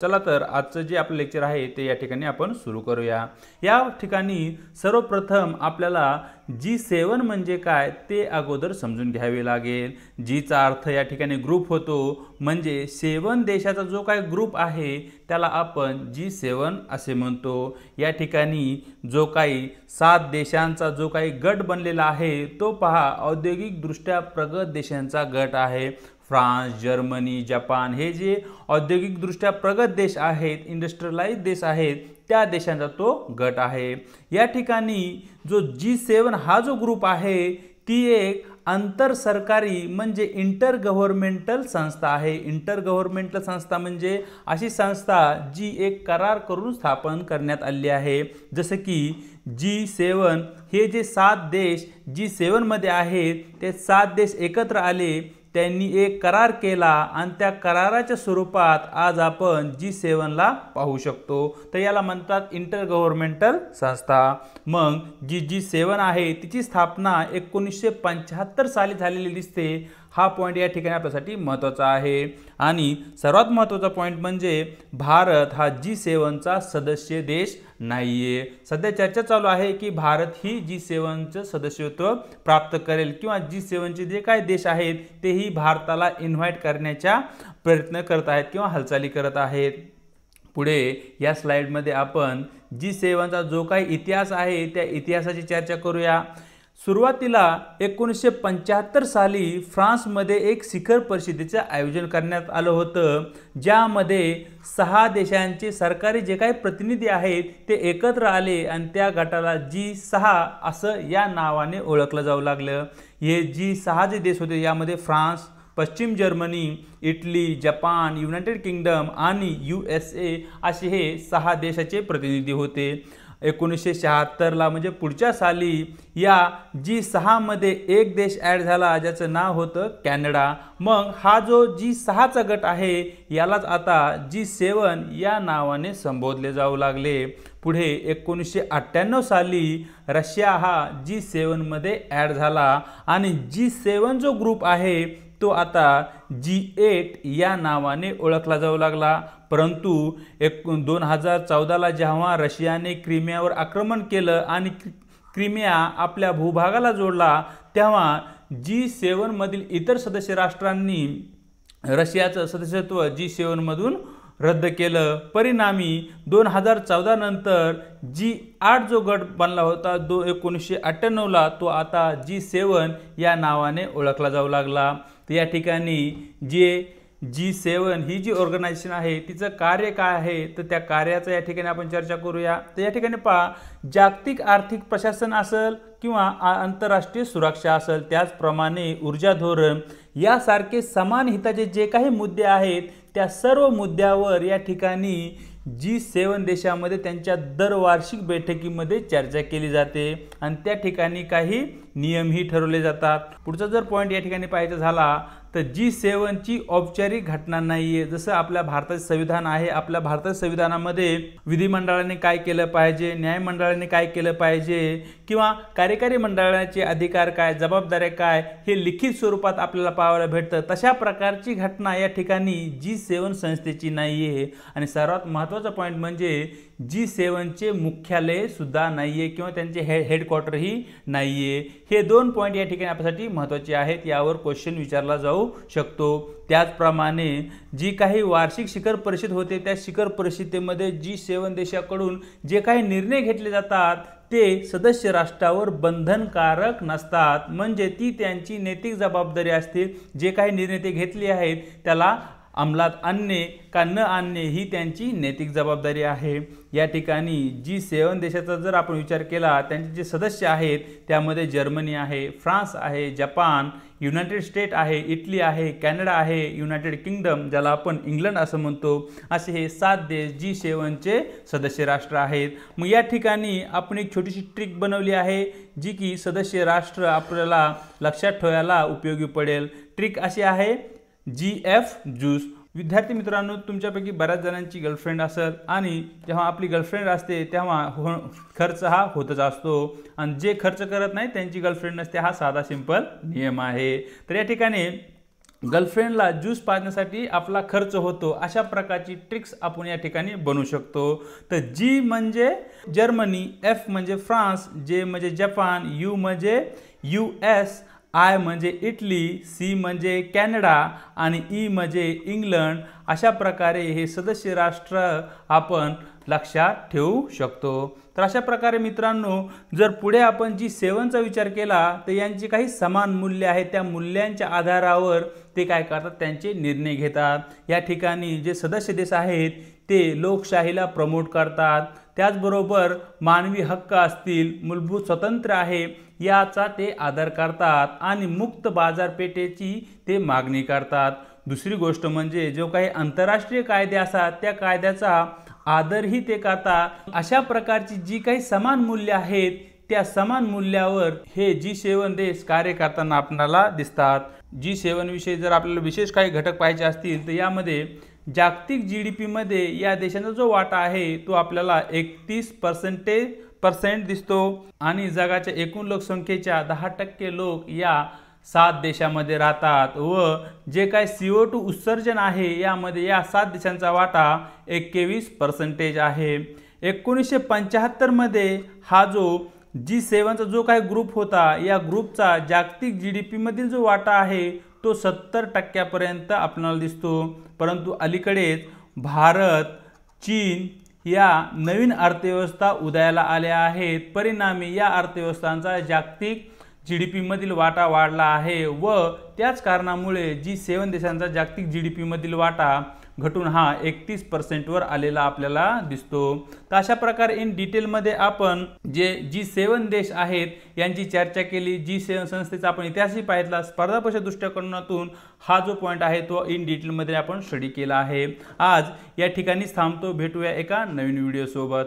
चला तर आजचं जे आपलं लेक्चर आहे ते या ठिकाणी आपण सुरू करूया। या ठिकाणी सर्वप्रथम आपल्याला G7 म्हणजे काय ते अगोदर समजून घ्यावे लागेल। G चा अर्थ या ठिकाणी ग्रुप होतो, म्हणजे 7 देशाचा जो काही ग्रुप आहे त्याला आपण G7 असे म्हणतो। या ठिकाणी जो काही 7 देशांचा जो काही गट बनलेला आहे तो पहा औद्योगिक दृष्ट्या प्रगत देशांचा गट आहे। फ्रान्स, जर्मनी, जपान हे जे औद्योगिक दृष्ट्या प्रगत देश आहेत, इंडस्ट्रियलाइज देश आहेत, त्या देशांचा तो गट आहे। या ठिकाणी जो G7 हा जो ग्रुप आहे ती एक आंतर सरकारी म्हणजे इंटर गव्हर्नमेंटल संस्था आहे। इंटर गव्हर्नमेंटल संस्था म्हणजे अशी संस्था जी एक करार करून स्थापन करण्यात आली आहे। जसे की G7 हे जे 7 देश G7 मध्ये आहेत ते 7 देश एकत्र आले, त्यांनी एक करार केला आणि त्या कराराच्या स्वरूपात आज आपण G7 ला पाहू शकतो। तर याला म्हणतात इंटर गव्हर्नमेंटल संस्था। मग G7 आहे तिची स्थापना 1975 साली झालेली दिसते। हा पॉइंट या ठिकाणी आपल्यासाठी महत्त्वाचा आहे। आणि सर्वात महत्त्वाचा पॉइंट म्हणजे भारत हा G7 चा सदस्य देश नाहीये। सध्या चर्चा चालू आहे की भारत ही G7 चे सदस्यत्व प्राप्त करेल किंवा G7 चे जे काही देश आहेत तेही भारताला इन्व्हाइट करण्याचा प्रयत्न करत आहेत किंवा हालचाली करत आहेत। पुढे या स्लाइड मध्ये आपण G7 चा जो काही इतिहास आहे त्या इतिहासाची चर्चा करूया। सुरुवातीला 1975 साली फ्रान्समध्ये एक शिखर परिषदेचे आयोजन करण्यात आलं होतं, ज्यामध्ये 6 देशांचे सरकारी जे काही प्रतिनिधी आहेत ते एकत्र आले आणि त्या गटाला G6 असं या नावाने ओळखलं जाऊ लागलं। हे G6 जे देश होते यामध्ये फ्रान्स, पश्चिम Germany, Italy, Japan, United kingdom आणि USA असे हे 6 देशाचे प्रतिनिधी होते। 1976 ला म्हणजे पुढच्या साली या G6 मध्ये एक देश ॲड झाला ज्याचं नाव होतं कॅनडा। मग हा जो G6 चा गट आहे यालाच आता G7 या नावाने संबोधले जाऊ लागले। पुढे 1998 साली रशिया हा G7 मध्ये ॲड झाला आणि G7 जो ग्रुप आहे तो आता G8 या नावाने ओळखला जाऊ लागला। परंतु 2014 ला जेव्हा रशियाने क्रिमियावर आक्रमण केलं आणि क्रिमिया आपल्या भूभागाला जोडला तेव्हा G7 मधील इतर सदस्य राष्ट्रांनी रशियाचं सदस्यत्व G7 मधून रद्द केलं। परिणामी 2014 नंतर G8 जो गट बनला होता 1998 ला तो आता G7 या नावाने ओळखला जाऊ लागला। तर या ठिकाणी G7 ही जी ऑर्गनायझेशन आहे तिचं कार्य काय आहे तर त्या कार्याचा या ठिकाणी आपण चर्चा करूया। तर या ठिकाणी पहा, जागतिक आर्थिक प्रशासन असेल किंवा आंतरराष्ट्रीय सुरक्षा असेल, त्याचप्रमाणे ऊर्जा धोरण यासारखे समान हिताचे जे काही मुद्दे आहेत त्या सर्व मुद्द्यावर या ठिकाणी G7 देशामध्ये त्यांच्या दरवार्षिक बैठकीमध्ये चर्चा केली जाते आणि त्या ठिकाणी काही नियमही ठरवले जातात। पुढचा जर पॉइंट या ठिकाणी पाहायचा झाला तर G7 ची औपचारिक घटना नाहीये। जसं आपल्या भारताचे संविधान आहे, आपल्या भारताच्या संविधानामध्ये विधिमंडळाने काय केलं पाहिजे, न्यायमंडळाने काय केलं पाहिजे किंवा कार्यकारी मंडळाचे अधिकार काय, जबाबदाऱ्या काय हे लिखित स्वरूपात आपल्याला पाहायला भेटतं। तशा प्रकारची घटना या ठिकाणी G7 संस्थेची नाहीये। आणि सर्वात महत्त्वाचा पॉइंट म्हणजे G7 चे मुख्यालय सुद्धा नाहीये किंवा त्यांचे हेडक्वार्टर ही नाहीये। हे 2 पॉइंट या ठिकाणी आपल्यासाठी महत्त्वाचे आहेत, यावर क्वेश्चन विचारला जाऊ शकतो। त्याचप्रमाणे जी काही वार्षिक शिखर परिषद होते त्या शिखर परिषदेमध्ये G7 देशाकडून जे काही निर्णय घेतले जातात ते सदस्य राष्ट्रावर बंधनकारक नसतात, म्हणजे ती त्यांची नैतिक जबाबदारी असते। जे काही निर्णय ते घेतले आहेत त्याला अंमलात आणणे का न आणणे ही त्यांची नैतिक जबाबदारी आहे। या ठिकाणी G7 देशाचा जर आपण विचार केला, त्यांचे जे सदस्य आहेत त्यामध्ये जर्मनी आहे, फ्रान्स आहे, जपान, युनायटेड स्टेट आहे, इटली आहे, कॅनडा आहे, युनायटेड किंगडम ज्याला आपण इंग्लंड असं म्हणतो, असे हे 7 देश G7 चे सदस्य राष्ट्र आहेत। मग या ठिकाणी आपण एक छोटीशी ट्रिक बनवली आहे जी की सदस्य राष्ट्र आपल्याला लक्षात ठेवायला उपयोगी पडेल। ट्रिक अशी आहे, GF ज्यूस। विद्यार्थी मित्रांनो, तुमच्यापैकी बऱ्याच जणांची गर्लफ्रेंड असेल आणि जेव्हा आपली गर्लफ्रेंड असते तेव्हा खर्च हा होतच असतो आणि जे खर्च करत नाही त्यांची गर्लफ्रेंड नसते, हा साधा सिंपल नियम आहे। तर या ठिकाणी गर्लफ्रेंडला ज्यूस पाजण्यासाठी आपला खर्च होतो, अशा प्रकारची ट्रिक्स आपण या ठिकाणी बनवू शकतो। तर जी म्हणजे जर्मनी, एफ म्हणजे फ्रान्स, जे म्हणजे जपान, यू म्हणजे US, आय म्हणजे इटली, सी म्हणजे कॅनडा आणि ई म्हणजे इंग्लंड, अशा प्रकारे हे सदस्य राष्ट्र आपण लक्षात ठेवू शकतो। तर अशा प्रकारे मित्रांनो, जर पुढे आपण G7चा विचार केला तर यांची काही समान मूल्य आहेत, त्या मूल्यांच्या आधारावर ते काय करतात, त्यांचे निर्णय घेतात। या ठिकाणी जे सदस्य देश आहेत ते लोकशाहीला प्रमोट करतात, त्याचबरोबर मानवी हक्क असतील, मूलभूत स्वातंत्र्य आहे याचा ते आदर करतात आणि मुक्त बाजारपेठेची ते मागणी करतात। दुसरी गोष्ट म्हणजे जो काही आंतरराष्ट्रीय कायदे असतात त्या कायद्याचा आदरही ते करतात। अशा प्रकारची जी काही समान मूल्य आहेत त्या समान मूल्यावर हे G7 देश कार्य करताना आपल्याला दिसतात। G7 विषयी जर आपल्याला विशेष काही घटक पाहायचे असतील तर यामध्ये जागतिक GDP मध्ये या देशांचा जो वाटा आहे तो आपल्याला 31% दिसतो आणि जगाच्या एकूण लोकसंख्येच्या 10% लोक या 7 देशामध्ये राहतात व जे काय CO2 उत्सर्जन आहे यामध्ये या 7 देशांचा वाटा 21% आहे। 1975 मध्ये हा जो G7चा जो काही ग्रुप होता या ग्रुपचा जागतिक GDP मधील जो वाटा आहे तो 70% आपल्याला दिसतो, परंतु अलीकडेच भारत, चीन या नवीन अर्थव्यवस्था उदयाला आल्या आहेत, परिणामी या अर्थव्यवस्थांचा जागतिक GDP मधील वाटा वाढला आहे व त्याच कारणामुळे G7 देशांचा जागतिक GDP मधील वाटा घटून हा 31% वर आलेला आपल्याला दिसतो। तर अशा प्रकारे इन डिटेल मध्ये आपण जे G7 देश आहेत यांची चर्चा केली। G7 संस्थेचा आपण इतिहासही पाहितला, स्पर्धा परीक्षा दृष्टिकोनातून हा जो पॉइंट आहे तो इन डिटेल मध्ये आपण स्टडी केला आहे। आज या ठिकाणी थांबतो, भेटूया एका नवीन व्हिडिओ सोबत।